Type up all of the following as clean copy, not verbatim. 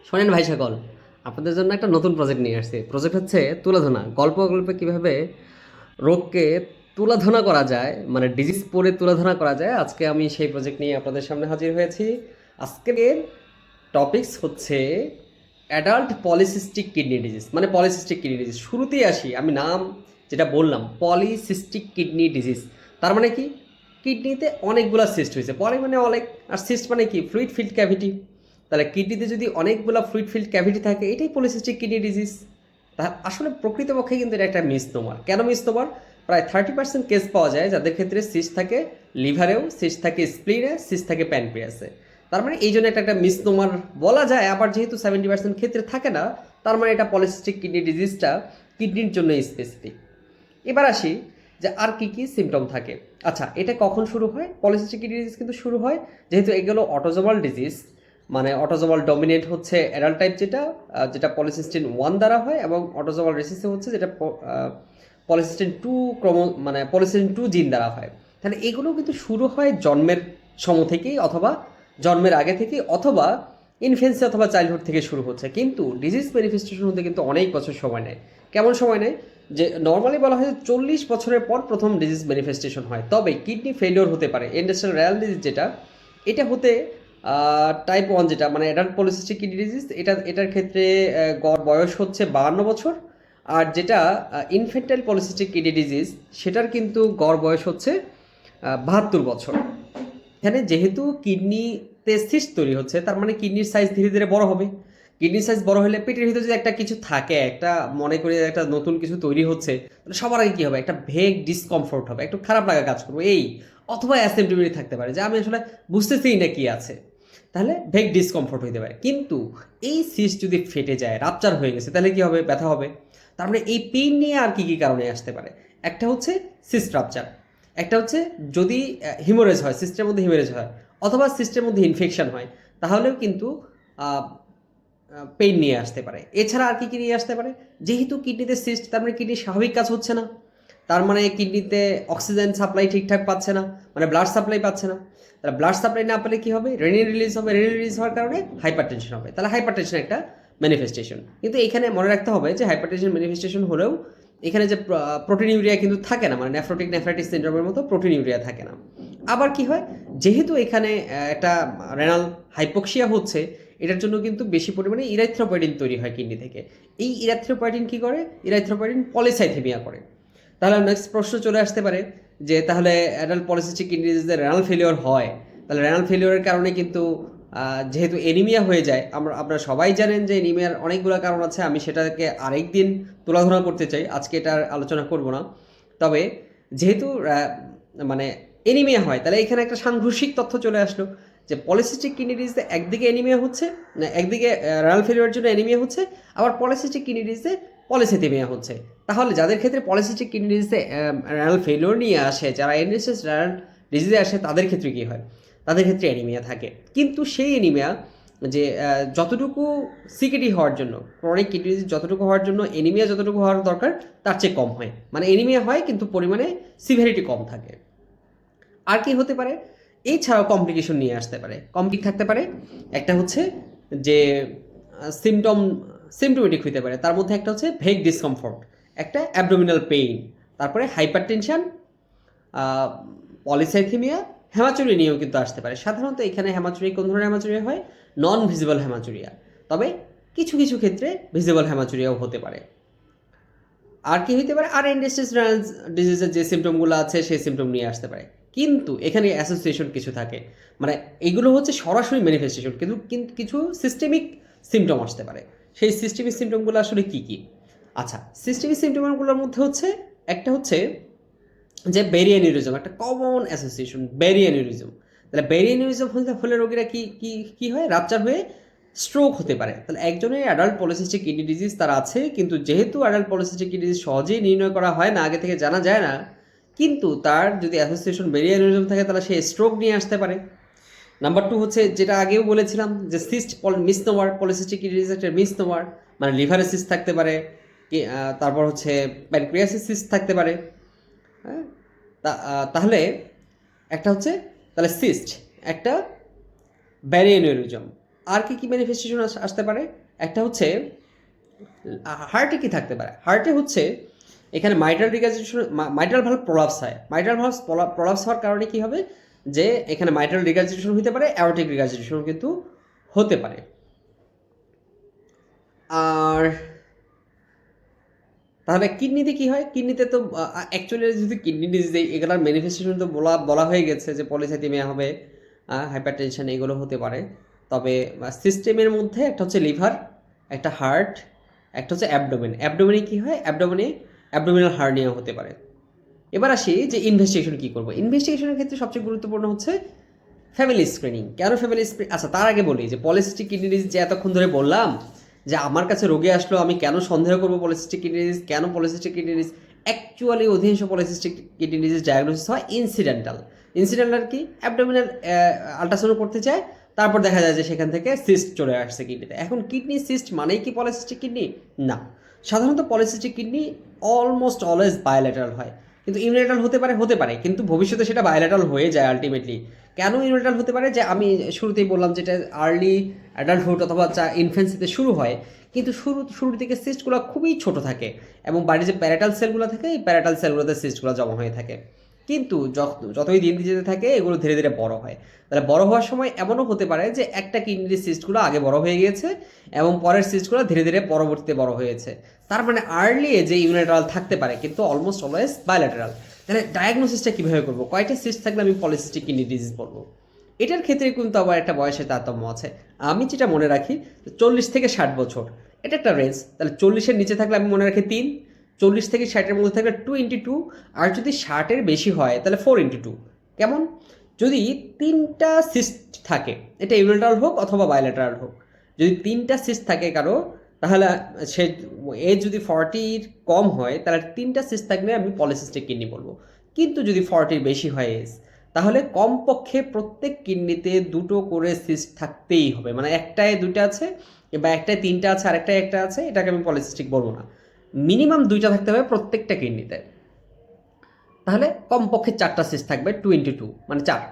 শোনেন ভাই সকল, আপনাদের জন্য একটা নতুন প্রজেক্ট নিয়ে আসছি। প্রজেক্ট হচ্ছে তুলাধনা। গল্পে কীভাবে রোগকে তুলাধনা করা যায়, মানে ডিজিজ পড়ে তুলাধনা করা যায়। আজকে আমি সেই প্রজেক্ট নিয়ে আপনাদের সামনে হাজির হয়েছি। আজকের টপিকস হচ্ছে অ্যাডাল্ট পলিসিস্টিক কিডনি ডিজিজ, মানে পলিসিস্টিক কিডনি ডিজিজ। শুরুতেই আসি, আমি নাম যেটা বললাম পলিসিস্টিক কিডনি ডিজিজ, তার মানে কি কিডনিতে অনেকগুলো সিস্ট হয়েছে। পলি মানে অনেক, আর সিস্ট মানে কি ফ্লুইড ফিল্ড ক্যাভিটি। তাহলে কিডনিতে যদি অনেকগুলো ফ্লুইড ফিল্ড ক্যাভিটি থাকে, এটাই পলিসিস্টিক কিডনি ডিজিজ। তা আসলে প্রকৃতপক্ষে কিন্তু এটা একটা মিসনোমার। কেন মিসনোমার? প্রায় 30% কেস পাওয়া যায় যাদের ক্ষেত্রে সিস্ট থাকে লিভারেও, সিস্ট থাকে স্প্লিনে, সিস্ট থাকে প্যানক্রিয়াসে। তার মানে এই জন্য একটা মিসনোমার বলা যায়। আবার যেহেতু 70% ক্ষেত্রে থাকে না, তার মানে এটা পলিসিস্টিক কিডনি ডিজিজটা কিডনির জন্য স্পেসিফিক। এবার আসি যে আর কি কি সিমটম থাকে। আচ্ছা, এটা কখন শুরু হয়? পলিসিস্টিক কিডনি ডিজিজ কিন্তু শুরু হয় যেহেতু এগুলো অটোজোমাল ডিজিজ, মানে অটোজোমাল ডমিনেন্ট হচ্ছে অ্যাডাল্ট টাইপ, যেটা যেটা পলিসিস্টিন 1 দ্বারা হয়, এবং অটোজোমাল রিসেসিভ হচ্ছে যেটা পলিসিস্টিন 2 মানে পলিসিস্টিন 2 জিন দ্বারা হয়। তাহলে এগুলো কিন্তু শুরু হয় জন্মের সময় থেকেই, অথবা জন্মের আগে থেকেই, অথবা ইনফেন্সি অথবা চাইল্ডহুড থেকে শুরু হচ্ছে। কিন্তু ডিজিজ ম্যানিফেস্টেশন হতে কিন্তু অনেক বছর সময় নেয়। কেমন সময় নেয়? যে নর্মালি বলা হয় 40 বছরের পর প্রথম ডিজিজ ম্যানিফেস্টেশন হয়। তবে কিডনি ফেলিওর হতে পারে, ইন্ডাস্ট্রিয়াল রেনাল ডিজিজ যেটা, এটা হতে টাইপ 1 যেটা মানে অ্যাডাল্ট পলিসিস্টিক কিডনি ডিজিজ, এটার ক্ষেত্রে গড় বয়স হচ্ছে 52 বছর। আর যেটা ইনফেন্টাইল পলিসিস্টিক কিডনি ডিজিজ, সেটার কিন্তু গড় বয়স হচ্ছে 72 বছর। এখানে যেহেতু কিডনিতে সিস্ট তৈরি হচ্ছে, তার মানে কিডনির সাইজ ধীরে ধীরে বড় হবে। কিডনির সাইজ বড় হলে পেটের ভিতরে যদি একটা কিছু থাকে, একটা মনে করি একটা নতুন কিছু তৈরি হচ্ছে, তাহলে সবার আগে কী হবে? একটা ভেগ ডিসকমফোর্ট হবে, একটু খারাপ লাগা কাজ করবে, এই অথবা অ্যাসিম্পটোমেটিক থাকতে পারে যে আমি আসলে বুঝতেছিই না কী আছে। তাহলে ভেগ ডিসকমফোর্ট হইতে পারে। কিন্তু এই সিস্ট যদি ফেটে যায়, রাপচার হয়ে গেছে, তাহলে কী হবে? ব্যথা হবে। তার মানে এই পেইন নিয়ে আর কী কী কারণে আসতে পারে? একটা হচ্ছে সিস্ট রাপচার, একটা হচ্ছে যদি হিমোরেজ হয়, সিস্টের মধ্যে হিমোরেজ হয়, অথবা সিস্টের মধ্যে ইনফেকশন হয়, তাহলেও কিন্তু পেইন নিয়ে আসতে পারে। এছাড়া আর কি কী নিয়ে আসতে পারে? যেহেতু কিডনিতে সিস্ট, তার মানে কিডনির স্বাভাবিক কাজ হচ্ছে না, তার মানে কিডনিতে অক্সিজেন সাপ্লাই ঠিকঠাক পাচ্ছে না, মানে ব্লাড সাপ্লাই পাচ্ছে না। তাহলে ব্লাড সাপ্লাই না পেলে কী হবে? রেনিন রিলিজ হবে, রেনিন রিলিজ হওয়ার কারণে হাইপার টেনশন হবে। তাহলে হাইপার টেনশন একটা ম্যানিফেস্টেশন। কিন্তু এখানে মনে রাখতে হবে যে হাইপার টেনশন ম্যানিফেস্টেশন হলেও এখানে যে প্রোটিন ইউরিয়া কিন্তু থাকে না, মানে নেফ্রোটিক নেফ্রাইটিস সিন্ড্রোমের মতো প্রোটিন ইউরিয়া থাকে না। আবার কি হয়? যেহেতু এখানে একটা রেনাল হাইপোক্সিয়া হচ্ছে, এটার জন্য কিন্তু বেশি পরিমাণে ইরাইথ্রোপয়েডিন তৈরি হয় কিডনি থেকে। এই ইরাইথ্রোপয়েডিন কী করে? ইরাইথ্রোপয়েডিন পলিসাইথেমিয়া করে। তাহলে নেক্সট প্রশ্ন চলে আসতে পারে যে তাহলে অ্যাডাল্ট পলিসিস্টিক কিডনি ডিজিজে রেনাল ফেলিওর হয়, তাহলে রেনাল ফেলিওরের কারণে কিন্তু যেহেতু এনিমিয়া হয়ে যায়, আপনারা সবাই জানেন যে এনিমিয়ার অনেকগুলো কারণ আছে। আমি সেটাকে আরেক দিন তুলাধনা করতে চাই, আজকে এটার আলোচনা করব না। তবে যেহেতু মানে এনিমিয়া হয়, তাহলে এখানে একটা সাংঘর্ষিক তথ্য চলে আসলো যে পলিসিস্টিক কিডনি ডিজিজে একদিকে এনিমিয়া হচ্ছে, না একদিকে রেনাল ফেলিওরের জন্য এনিমিয়া হচ্ছে, আবার পলিসিস্টিক কিডনি ডিজিজে পলিসিথেমিয়া হচ্ছে। তাহলে যাদের ক্ষেত্রে পলিসিস্টিক কিডনি ডিজিজে রেনাল ফেলিওর নিয়ে আসে, যারা এনএসএস রেনাল ডিজিজে আসে, তাদের ক্ষেত্রে কী হয়? তাদের ক্ষেত্রে অ্যানিমিয়া থাকে। কিন্তু সেই অ্যানিমিয়া যে যতটুকু সিকেডি হওয়ার জন্য, ক্রনিক কিডনি ডিজিজ যতটুকু হওয়ার জন্য অ্যানিমিয়া যতটুকু হওয়ার দরকার, তার চেয়ে কম হয়। মানে অ্যানিমিয়া হয় কিন্তু পরিমাণে সিভিয়ারিটি কম থাকে। আর কি হতে পারে? এছাড়াও কমপ্লিকেশন নিয়ে আসতে পারে, কমপ্লিক থাকতে পারে। একটা হচ্ছে যে সিমটোমেটিক হইতে পারে, তার মধ্যে একটা হচ্ছে ভেগ ডিসকমফোর্ট, একটা অ্যাবডোমিনাল পেইন, তারপরে হাইপার টেনশন, পলিসাইথেমিয়া, হ্যামাচুরি নিয়েও কিন্তু আসতে পারে। সাধারণত এখানে হ্যামাচুরি কোন ধরনের হ্যামাচুরিয়া হয়? নন ভিজিবল হ্যামাচুরিয়া। তবে কিছু কিছু ক্ষেত্রে ভিজিবল হ্যামাচুরিয়াও হতে পারে। আর কি হইতে পারে? আর এন্ডোস্টেস রেনাল ডিজিজের যে সিমটমগুলো আছে সেই সিমটম নিয়ে আসতে পারে। কিন্তু এখানে অ্যাসোসিয়েশন কিছু থাকে, মানে এগুলো হচ্ছে সরাসরি ম্যানিফেস্টেশন, কিন্তু কিছু সিস্টেমিক সিমটম আসতে পারে। সেই সিস্টেমিক সিমটমগুলো আসলে কী কী? আচ্ছা, সিস্টেমিক সিমটমগুলোর মধ্যে হচ্ছে একটা হচ্ছে যে ব্যারিয়ানিউরিজম, একটা কমন অ্যাসোসিয়েশন, ব্যারিয়ানিউরিজম। তাহলে ব্যারিয়ানিউরিজম হলে রোগীরা কি হয়? রাপচার হয়ে স্ট্রোক হতে পারে। তাহলে একজনের অ্যাডাল্ট পলিসিস্টিক কিডনি ডিজিজ তার আছে, কিন্তু যেহেতু অ্যাডাল্ট পলিসিস্টিক কিডনি ডিজিজ সহজেই নির্ণয় করা হয় না, আগে থেকে জানা যায় না, কিন্তু তার যদি অ্যাসোসিয়েশন ব্যারিয়ানিউরিজম থাকে, তাহলে সে স্ট্রোক নিয়ে আসতে পারে। নাম্বার 2 হচ্ছে যেটা আগেও বলেছিলাম যে cyst misnomer, polycystic kidney disease একটা মিসনোমার, মানে লিভারে সিস্ট থাকতে পারে, তারপর হচ্ছে প্যানক্রিয়াসিস সিস্ট থাকতে পারে। হ্যাঁ, তাহলে একটা হচ্ছে তাহলে সিস্ট, একটা ব্যারিয়ানিউরিজম, আর কি ম্যানিফেস্টেশন আসতে পারে? একটা হচ্ছে হার্টে কি থাকতে পারে? হার্টে হচ্ছে এখানে mitral regurgitation, mitral valve prolapse হয়। মাইট্রাল ভালভ প্রলাপস হওয়ার কারণে কি হবে, যে এখানে মাইট্রাল রিগার্জিটেশন হতে পারে, অ্যাওর্টিক রিগার্জিটেশন কিন্তু হতে পারে। আর তাহলে কিডনিতে কি হয়? কিডনিতে তো অ্যাকচুয়ালি যদি কিডনি ডিজিজ এগুলোর ম্যানিফেস্টেশন তো বলা হয়ে গেছে যে পলিসাইথেমিয়া হবে, হাইপারটেনশন এগুলো হতে পারে। তবে সিস্টেমের মধ্যে একটা হচ্ছে লিভার, একটা হার্ট, একটা হচ্ছে অ্যাবডোমেন। অ্যাবডোমেনে কী হয়? অ্যাবডোমিনাল হার্নিয়া হতে পারে। এবার আসি যে ইনভেস্টিগেশন কী করবো। ইনভেস্টিগেশনের ক্ষেত্রে সবচেয়ে গুরুত্বপূর্ণ হচ্ছে ফ্যামিলি স্ক্রিনিং। কেন ফ্যামিলি স্ক্রিন? আচ্ছা, তার আগে বলি যে পলিসিস্টিক কিডনি ডিজিজ যে এতক্ষণ ধরে বললাম যে আমার কাছে রোগী আসলো, আমি কেন সন্দেহ করবো পলিসিস্টিক কিডনি ডিজিজ, কেন পলিসিস্টিক কিডনি ডিজিজ? অ্যাকচুয়ালি অধিকাংশ পলিসিস্টিক কিডনি ডিজিজ ডায়াগনোসিস হয় ইনসিডেন্টাল। ইনসিডেন্টাল কি? অ্যাবডোমিনাল আল্ট্রাসাউন্ড করতে চায়, তারপর দেখা যায় যে সেখান থেকে সিস্ট চলে আসছে কিডনিতে। এখন কিডনি সিস্ট মানেই কি পলিসিস্টিক কিডনি? না। সাধারণত polycystic kidney almost always bilateral হয়, কিন্তু ইউনিল্যাটারাল হতে পারে, কিন্তু ভবিষ্যতে সেটা বায়োল্যাটারাল হয়ে যায় আলটিমেটলি। কেন ইউনিল্যাটারাল হতে পারে? যে আমি শুরুতেই বললাম, যেটা আর্লি অ্যাডাল্টহুড অথবা ইনফ্যান্সিতে শুরু হয়, কিন্তু শুরুর দিকে সিস্টগুলো খুবই ছোট থাকে, এবং বাড়ির যে প্যারাটাল সেলগুলো থাকে, এই প্যারাটাল সেলগুলোতে সিস্টগুলো জমা হয়ে থাকে। কিন্তু যতই দিন যেতে থাকে এগুলো ধীরে ধীরে বড় হয়। তাহলে বড় হওয়ার সময় এমনও হতে পারে যে একটা কিডনির সিস্টগুলো আগে বড় হয়ে গিয়েছে, এবং পরের সিস্টগুলো ধীরে ধীরে পরবর্তীতে বড় হয়েছে। তার মানে আর্লি এজে ইউনিল্যাটারাল থাকতে পারে, কিন্তু অলমোস্ট অলওয়েজ বায়োল্যাটারাল। তাহলে ডায়াগনোসিসটা কীভাবে করবো? কয়টা সিস্ট থাকলে আমি পলিসিস্টিক কিডনি ডিজিজ বলবো? এটার ক্ষেত্রে কিন্তু আবার একটা বয়সের তারতম্য আছে। আমি যেটা মনে রাখি, 40 থেকে 60 বছর এটা একটা রেঞ্জ। তাহলে 40-এর নিচে থাকলে আমি মনে রাখি 3, 40 থেকে 60-এর মধ্যে থাকলে 2x2, আর যদি 60-এর বেশি হয় তাহলে 4x2। কেমন? যদি 3টা সিস্ট থাকে, এটা ইউনিল্যাটারাল হোক অথবা বায়োল্যাটারাল হোক, যদি 3টা সিস্ট থাকে কারো, তাহলে সে এজ যদি 40-র কম হয়, তাহলে 3টা সিস্ট থাকলে আমি পলিসিস্টিক কিডনি বলবো। কিন্তু যদি 40-র বেশি হয় এজ, তাহলে কমপক্ষে প্রত্যেক কিডনিতে 2টো করে সিস্ট থাকতেই হবে। মানে একটায় 2টা আছে, বা একটায় 3টা আছে, আর একটায় একটা আছে, এটাকে আমি পলিসিস্টিক বলবো না। মিনিমাম 2টা থাকতে হবে প্রত্যেকটা কিডনিতে। তাহলে কমপক্ষে 4টা সিস্ট থাকবে, 2x2 মানে 4।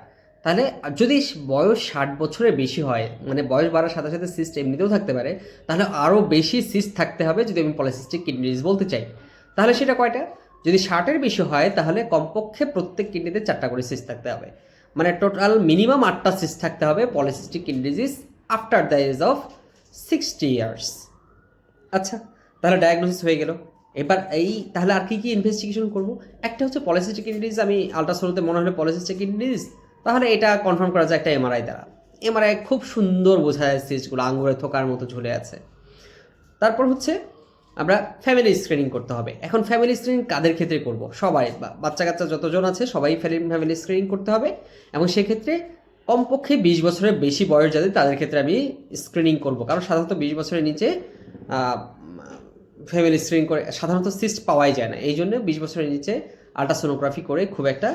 তাহলে যদি বয়স 60 বছরের বেশি হয়, মানে বয়স বাড়ার সাথে সাথে সিস্ট এমনিতেও থাকতে পারে, তাহলে আরও বেশি সিস্ট থাকতে হবে যদি আমি পলিসিস্টিক কিডনি ডিজিজ বলতে চাই। তাহলে সেটা কয়টা? যদি 60-এর বেশি হয়, তাহলে কমপক্ষে প্রত্যেক কিডনিতে 4টা করে সিস্ট থাকতে হবে। মানে টোটাল মিনিমাম 8টা সিস্ট থাকতে হবে polycystic kidney disease after the age of 60 years. আচ্ছা, তাহলে ডায়াগনোসিস হয়ে গেল। এবার তাহলে আর কি ইনভেস্টিগেশন করব? একটা হচ্ছে পলিসিস্টিক কিডনি ডিজিজ। আমি আল্ট্রাসাউন্ডে মনে হলে পলিসিস্টিক কিডনি ডিজিজ, তাহলে এটা কনফার্ম করা যায় একটা এমআরআই দ্বারা। এমআরআই খুব সুন্দর বোঝা যায় সিস্টগুলো আঙুরে থোকার মতো ঝুলে আছে। তারপর হচ্ছে আমরা ফ্যামিলি স্ক্রিনিং করতে হবে। এখন ফ্যামিলি স্ক্রিনিং কাদের ক্ষেত্রে করব? সবাই, বাচ্চা কাচ্চা যতজন আছে সবাই ফ্যামিলি স্ক্রিনিং করতে হবে, এবং সেক্ষেত্রে কমপক্ষে 20 বছরের বেশি বয়স যাদের, তাদের ক্ষেত্রে আমি স্ক্রিনিং করব। কারণ সাধারণত 20 বছরের নিচে ফ্যামিলি স্ক্রিনিং করে সাধারণত সিস্ট পাওয়াই যায় না। এই জন্য 20 বছরের নিচে আল্ট্রাসোনোগ্রাফি করে খুব একটা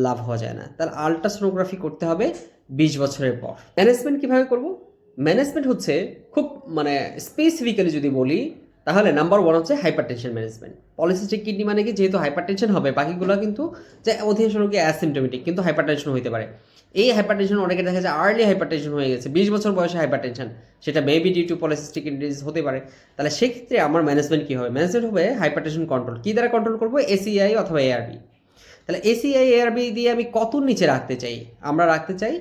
লাভ হওয়া যায় না। তাহলে আল্ট্রাসোনোগ্রাফি করতে হবে 20 বছরের পর। ম্যানেজমেন্ট কীভাবে করব? ম্যানেজমেন্ট হচ্ছে খুব মানে স্পেসিফিক্যালি যদি বলি, তাহলে নাম্বার 1 হচ্ছে হাইপারটেনশন ম্যানেজমেন্ট। পলিসিস্টিক কিডনি মানে কি, যেহেতু হাইপারটেনশন হবে, বাকিগুলো কিন্তু যে অধিকাংশ রোগী অ্যাসিমটোমেটিক, কিন্তু হাইপারটেনশন হতে পারে। এই হাইপারটেনশন অনেকে দেখা যায় আর্লি হাইপারটেনশন হয়ে গেছে, 20 বছর বয়সে হাইপারটেনশন, সেটা maybe due to polycystic kidney disease হতে পারে। তাহলে সেক্ষেত্রে আমার ম্যানেজমেন্ট কী হবে? ম্যানেজমেন্ট হবে হাইপারটেনশন কন্ট্রোল। কী দ্বারা কন্ট্রোল করবো? এসিআই অথবা এআরবি। তাহলে এসিআই এআরবি দিয়ে আমি কত নিচে রাখতে চাই? আমরা রাখতে চাই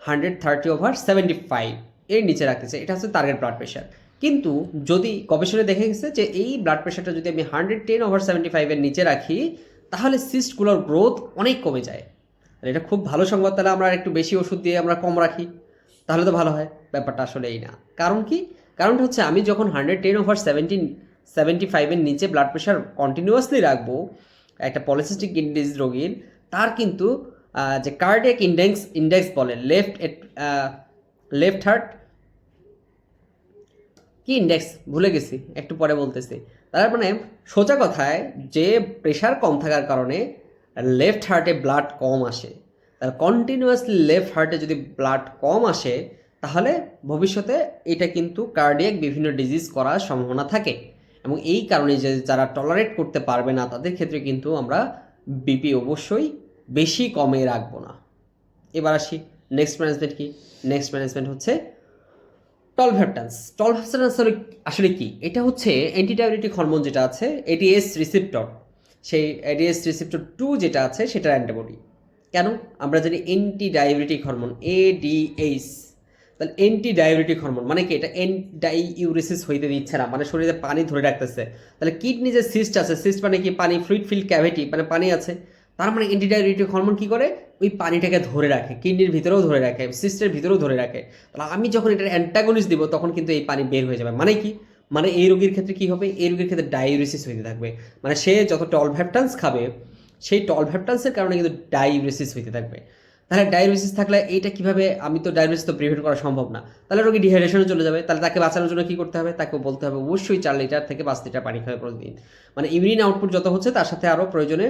130/75 এর নিচে রাখতে চাই। এটা হচ্ছে টার্গেট ব্লাড প্রেশার। কিন্তু যদি গবেষণায় দেখা গেছে যে এই ব্লাড প্রেশারটা যদি আমি 110/75 এর নিচে রাখি, তাহলে সিস্টগুলোর গ্রোথ অনেক কমে যায়। এটা খুব ভালো সংবাদ। তাহলে আমরা একটু বেশি ওষুধ দিয়ে আমরা কম রাখি, তাহলে তো ভালো হয়। ব্যাপারটা আসলে এই না। কারণ কি? কারণটা হচ্ছে আমি যখন 110/75 এর নিচে ব্লাড প্রেশার কন্টিনিউয়াসলি রাখবো একটা পলিসিস্টিক কিডনি ডিজিজ রোগীর, তার কিন্তু যে কার্ডিয়াক ইন্ডেক্স বলে, লেফট হার্ট কি ইন্ডেক্স ভুলে গেছি, একটু পরে বলতেছি। তার মানে সোজা কথায়, যে প্রেশার কম থাকার কারণে লেফট হার্টে ব্লাড কম আসে, তার কন্টিনিউয়াসলি লেফট হার্টে যদি ব্লাড কম আসে, তাহলে ভবিষ্যতে এটা কিন্তু কার্ডিয়াক বিভিন্ন ডিজিজ করার সম্ভাবনা থাকে। এবং এই কারণে যে যারা টলারেট করতে পারবে না, তাদের ক্ষেত্রে কিন্তু আমরা বিপি অবশ্যই বেশি কমে রাখবো না। এবার আসি নেক্সট ম্যানেজমেন্ট কি? নেক্সট ম্যানেজমেন্ট হচ্ছে টলভ্যাপটান্স আসলে কি? এটা হচ্ছে অ্যান্টিডায়াবেটিক হরমোন যেটা আছে এডিএস রিসেপ্টর, সেই এডিএস রিসেপ্টর 2 যেটা আছে সেটার অ্যান্টিবডি। কেন? আমরা জানি অ্যান্টি ডায়াবেটিক হরমোন এডিএইচ, তাহলে অ্যান্টি ডায়াবেটিক হরমোন মানে কি? এটা ডাইউরেসিস হইতে দিচ্ছে না, মানে শরীরে পানি ধরে রাখতেছে। তাহলে কিডনি যে সিস্ট আছে, সিস্ট মানে কি? পানি, ফ্লুইড ফিল্ড ক্যাভিটি মানে পানি আছে, তার মানে অ্যান্টি ডায়াবেটিক হরমোন কী করে? ওই পানিটাকে ধরে রাখে, কিডনির ভিতরেও ধরে রাখে, সিস্টের ভিতরেও ধরে রাখে। তাহলে আমি যখন এটার অ্যান্টাগনিস্ট দিব তখন কিন্তু এই পানি বের হয়ে যাবে। মানে কি? মানে এই রোগীর ক্ষেত্রে কী হবে? এই রোগীর ক্ষেত্রে ডাইউরেসিস হইতে থাকবে, মানে সে যত টলভ্যাপটান্স খাবে সেই টলভ্যাপটান্সের কারণে কিন্তু ডাইউরেসিস হইতে থাকবে। তাহলে ডায়াবেটিস থাকলে এইটা কীভাবে? আমি তো ডায়াবেটিস তো প্রিভেন্ট করা সম্ভব না, তাহলে রোগী ডিহাইড্রেশনে চলে যাবে। তাহলে তাকে বাঁচানোর জন্য কী করতে হবে? তাকে বলতে হবে অবশ্যই 4 লিটার থেকে 5 লিটার পানি খাবে প্রতিদিন। মানে ইউরিন আউটপুট যত হচ্ছে তার সাথে আরও প্রয়োজনে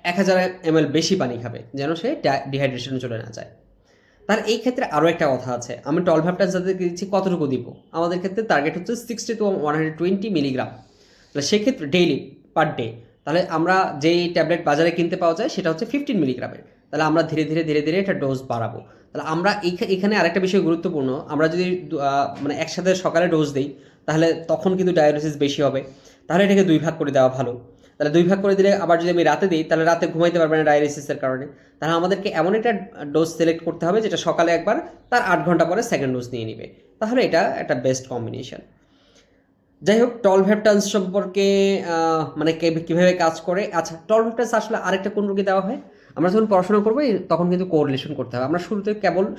1000 ml বেশি পানি খাবে, যেন সে ডিহাইড্রেশনে চলে না যায়। তার এই ক্ষেত্রে আরও একটা কথা আছে, আমি টলভ্যাপটান্স যাদেরকে দিচ্ছি কতটুকু দিব? আমাদের ক্ষেত্রে টার্গেট হচ্ছে 60 to 120 মিলিগ্রাম। তাহলে সেক্ষেত্রে ডেইলি পার ডে, তাহলে আমরা যেই ট্যাবলেট বাজারে কিনতে পাওয়া যায় সেটা হচ্ছে 15 মিলিগ্রামের। তাহলে আমরা ধীরে ধীরে এটা ডোজ বাড়াবো। তাহলে আমরা এখানে আরেকটা বিষয় গুরুত্বপূর্ণ, আমরা যদি মানে একসাথে সকালে ডোজ দিই তাহলে তখন কিন্তু ডায়াবেটিস বেশি হবে। তাহলে এটাকে 2 ভাগ করে দেওয়া ভালো। তাহলে 2 ভাগ করে দিলে আবার যদি আমি রাতে দিই তাহলে রাতে ঘুমাইতে পারবে না ডায়ালিসিসের কারণে। তাহলে আমাদেরকে এমন একটা ডোজ সিলেক্ট করতে হবে যেটা সকালে একবার, তার 8 ঘন্টা পরে সেকেন্ড ডোজ নিয়ে নিবে। তাহলে এটা একটা বেস্ট কম্বিনেশন। যাই হোক, টলভ্যাপটান্স সম্পর্কে মানে কীভাবে কাজ করে। আচ্ছা, টলভ্যাপটান্স আসলে আরেকটা কোন রোগে দেওয়া হয়? আমরা যখন পড়াশোনা করবো তখন কিন্তু কোরিলেশন করতে হবে। আমরা শুরুতে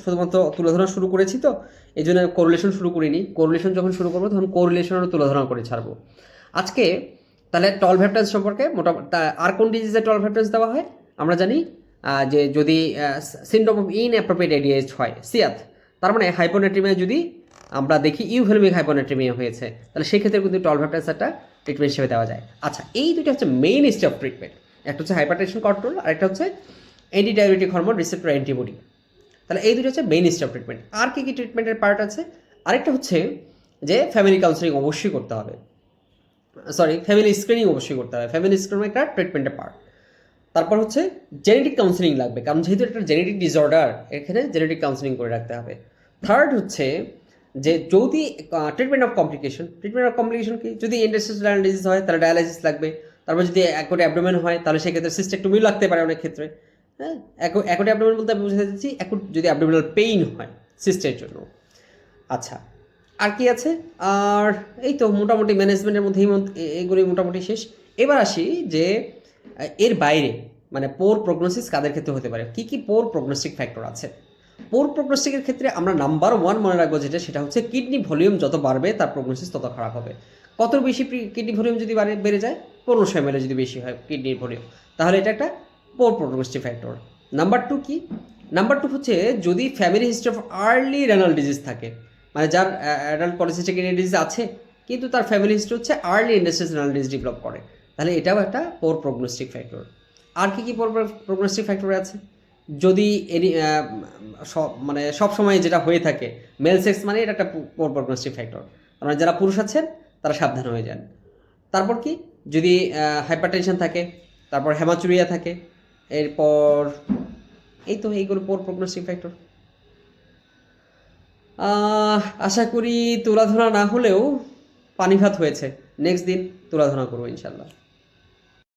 শুধুমাত্র তুলে ধরা শুরু করেছি, তো এই জন্য কোরিলেশন শুরু করিনি। কোরিলেশন যখন শুরু করবো তখন কোরিলেশন আর তুলে ধরা করে ছাড়বো আজকে। তাহলে টলভ্যাপটান্স সম্পর্কে মোটামুটি আর কোন ডিজিজে টলভ্যাপটান্স দেওয়া হয়? আমরা জানি যে যদি সিনড্রোম অফ ইনঅ্যাপ্রোপ্রিয়েট এডিএইচ হয়, সিয়াথ, তার মানে হাইপোনাট্রিমিয়া যদি আমরা দেখি ইউভেলমিক হাইপোনাট্রিমিয়া হয়েছে, তাহলে সেক্ষেত্রে কিন্তু টলভ্যাপটান্স একটা ট্রিটমেন্ট হিসেবে দেওয়া যায়। আচ্ছা, এই দুটো হচ্ছে মেইন স্টেপ অফ ট্রিটমেন্ট। একটা হচ্ছে হাইপারটেনশন কন্ট্রোল, আর একটা হচ্ছে anti diabetic hormone receptor antibody. তাহলে এই দুটো হচ্ছে মেইন স্টেপ ট্রিটমেন্ট। আর কী ট্রিটমেন্টের পার্ট আছে? আরেকটা হচ্ছে যে ফ্যামিলি কাউন্সেলিং অবশ্যই করতে হবে, ফ্যামিলি স্ক্রিনিং অবশ্যই করতে হবে। ফ্যামিলি স্ক্রিনিং একটা ট্রিটমেন্টের পার্ট। তারপর হচ্ছে জেনেটিক কাউন্সেলিং লাগবে, কারণ যেহেতু একটা জেনেটিক ডিসঅর্ডার, এখানে জেনেটিক কাউন্সেলিং করে রাখতে হবে। থার্ড হচ্ছে যে যদি ট্রিটমেন্ট অফ কমপ্লিকেশন কি? যদি ইন্টারস্টিশিয়াল ডিজিজ হয় তাহলে ডায়ালাইসিস লাগবে। তারপর যদি অ্যাকুট অ্যাবডোমেন হয় তাহলে সেক্ষেত্রে সিস্টেক্টমিও লাগতে পারে অনেক ক্ষেত্রে। হ্যাঁ, অ্যাকুট অ্যাবডোমেন বলতে আমি বুঝতে চাচ্ছি অ্যাকুট যদি অ্যাবডোমিনাল পেইন হয় সিস্টের জন্য। আচ্ছা, আর কি আছে? আর এই তো মোটামুটি ম্যানেজমেন্টের মধ্যেই এগুলি মোটামুটি শেষ। এবার আসি যে এর বাইরে মানে পোর প্রগনোসিস কাদের ক্ষেত্রে হতে পারে, কী কী পোর প্রগনোস্টিক ফ্যাক্টর আছে। পোর প্রগনোস্টিকের ক্ষেত্রে আমরা নাম্বার 1 মনে রাখবো সেটা হচ্ছে কিডনি ভলিউম যত বাড়বে তার প্রগনোসিস তত খারাপ হবে। কত বেশি কিডনি ভলিউম যদি বেড়ে যায়, 1500 ml যদি বেশি হয় কিডনির ভলিউম, তাহলে এটা একটা পোর প্রগনোস্টিক ফ্যাক্টর। নাম্বার 2 কি? নাম্বার 2 হচ্ছে যদি family history of early renal disease থাকে, মানে যার অ্যাডাল্ট পলিসিস্টিক কিডনি ডিজিজ আছে কিন্তু তার ফ্যামিলি হিস্ট্রি হচ্ছে early industrial renal disease develop করে, তাহলে এটাও একটা পোর প্রগনোস্টিক ফ্যাক্টর। আর কি পোর প্রগনোস্টিক ফ্যাক্টর আছে? যদি মানে সব সময় যেটা হয়ে থাকে, মেল সেক্স মানে এটা একটা পোর প্রগনোস্টিক ফ্যাক্টর, মানে যারা পুরুষ আছেন তারা সাবধান হয়ে যান। তারপর কি? যদি হাইপারটেনশন থাকে, তারপর হেমাচুরিয়া থাকে, এরপর এই তো এইগুলো পোর প্রগনোস্টিক ফ্যাক্টর। আশা করি তুলাধনা না হলেও পানি ভাত হয়েছে, নেক্সট দিন তুলাধনা করবো ইনশাল্লাহ।